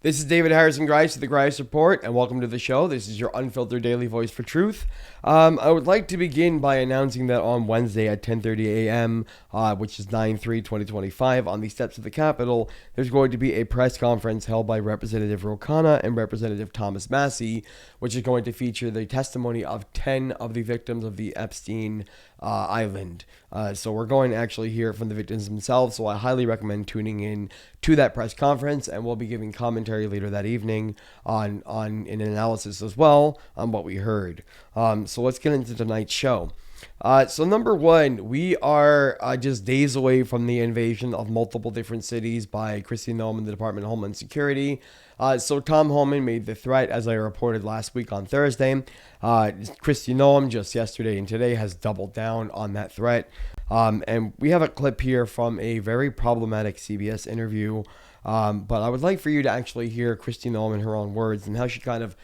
This is David Harrison Greis with the Greis Report, and welcome to the show. This is your unfiltered daily voice for truth. I would like to begin by announcing that on Wednesday at 10:30 a.m., which is 9/3/2025, on the steps of the Capitol, there's going to be a press conference held by Representative Ro Khanna and Representative Thomas Massie, which is going to feature the testimony of 10 of the victims of the Epstein Island. So we're going to actually hear from the victims themselves, so I highly recommend tuning in to that press conference, and we'll be giving commentary later that evening on an analysis as well on what we heard. So let's get into tonight's show. So number one, we are just days away from the invasion of multiple different cities by Kristi Noem and the Department of Homeland Security. So Tom Homan made the threat, as I reported last week on Thursday. Kristi Noem just yesterday and today has doubled down on that threat. And we have a clip here from a very problematic CBS interview. But I would like for you to actually hear Kristi Noem in her own words and how she kind of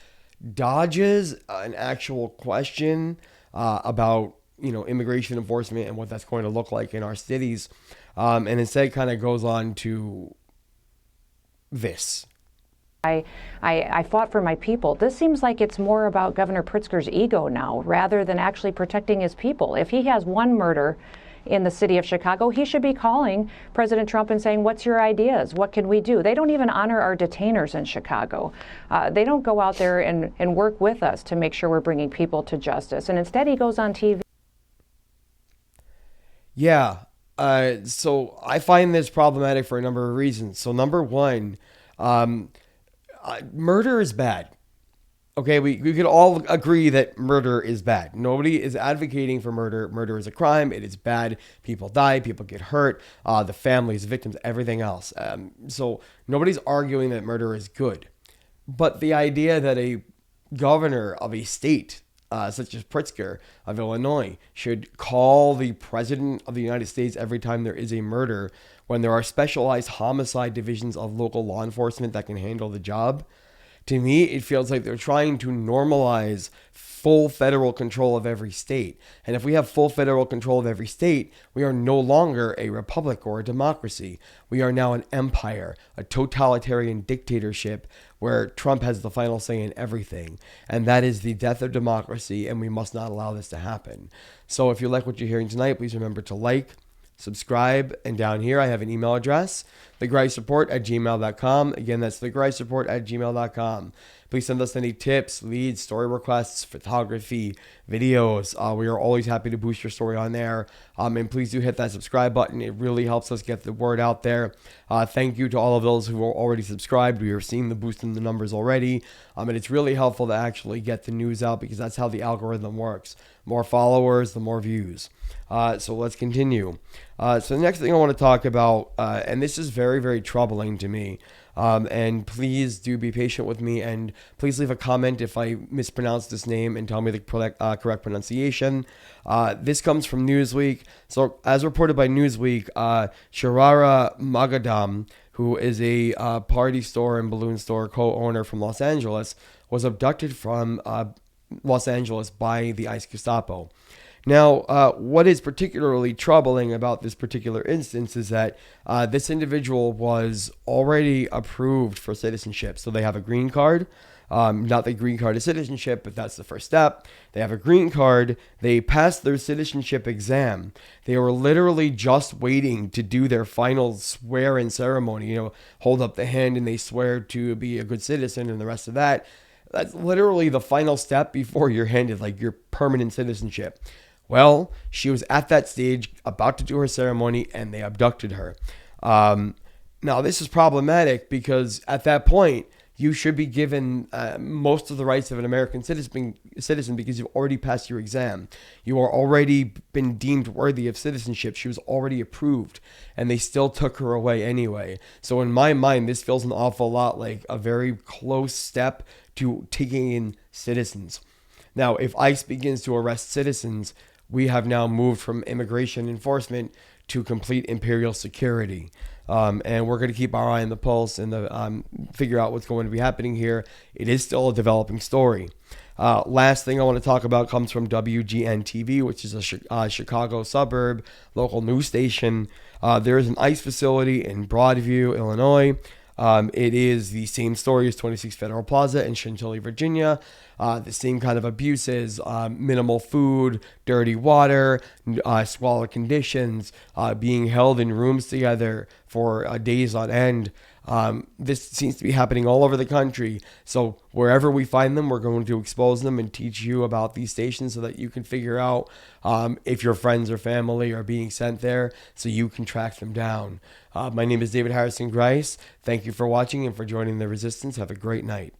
dodges an actual question about immigration enforcement and what that's going to look like in our cities, and instead kind of goes on to this. I fought for my people. This seems like it's more about Governor Pritzker's ego now rather than actually protecting his people. If he has one murder in the city of Chicago, he should be calling President Trump and saying, what's your ideas? What can we do? They don't even honor our detainers in Chicago. They don't go out there and work with us to make sure we're bringing people to justice. And instead he goes on TV. Yeah. So I find this problematic for a number of reasons. So number one, murder is bad. Okay, we could all agree that murder is bad. Nobody is advocating for murder. Murder is a crime. It is bad. People die. People get hurt. The families, victims, everything else. So nobody's arguing that murder is good. But the idea that a governor of a state, such as Pritzker of Illinois, should call the president of the United States every time there is a murder when there are specialized homicide divisions of local law enforcement that can handle the job. To me, it feels like they're trying to normalize full federal control of every state. And if we have full federal control of every state, we are no longer a republic or a democracy. We are now an empire, a totalitarian dictatorship where Trump has the final say in everything. And that is the death of democracy, and we must not allow this to happen. So if you like what you're hearing tonight, please remember to like, subscribe, and down here I have an email address, thegreisreport@gmail.com. Again, that's thegreisreport@gmail.com. Please send us any tips, leads, story requests, photography, videos. We are always happy to boost your story on there. And please do hit that subscribe button. It really helps us get the word out there. Thank you to all of those who are already subscribed. We are seeing the boost in the numbers already. And it's really helpful to actually get the news out because that's how the algorithm works. More followers, the more views. So let's continue. So the next thing I want to talk about, and this is very, very troubling to me, and please do be patient with me, and please leave a comment if I mispronounce this name and tell me the correct pronunciation. This comes from Newsweek. So as reported by Newsweek, Sharara Magadam, who is a party store and balloon store co-owner from Los Angeles, was abducted from Los Angeles by the ICE Gestapo. Now, what is particularly troubling about this particular instance is that this individual was already approved for citizenship. So they have a green card, not the green card of citizenship, but that's the first step. They have a green card. They passed their citizenship exam. They were literally just waiting to do their final swear-in ceremony, hold up the hand and they swear to be a good citizen and the rest of that. That's literally the final step before you're handed like your permanent citizenship. Well, she was at that stage about to do her ceremony and they abducted her. Now, this is problematic because at that point, you should be given most of the rights of an American citizen because you've already passed your exam. You are already been deemed worthy of citizenship. She was already approved and they still took her away anyway. So in my mind, this feels an awful lot like a very close step to taking in citizens. Now, if ICE begins to arrest citizens, we have now moved from immigration enforcement to complete imperial security. And we're going to keep our eye on the pulse and figure out what's going to be happening here. It is still a developing story. Last thing I want to talk about comes from WGN-TV, which is a Chicago suburb, local news station. There is an ICE facility in Broadview, Illinois. It is the same story as 26 Federal Plaza in Chantilly, Virginia. The same kind of abuses, minimal food, dirty water, squalid conditions, being held in rooms together for days on end. This seems to be happening all over the country. So wherever we find them, we're going to expose them and teach you about these stations so that you can figure out if your friends or family are being sent there so you can track them down. My name is David Harrison Greis. Thank you for watching and for joining the resistance. Have a great night.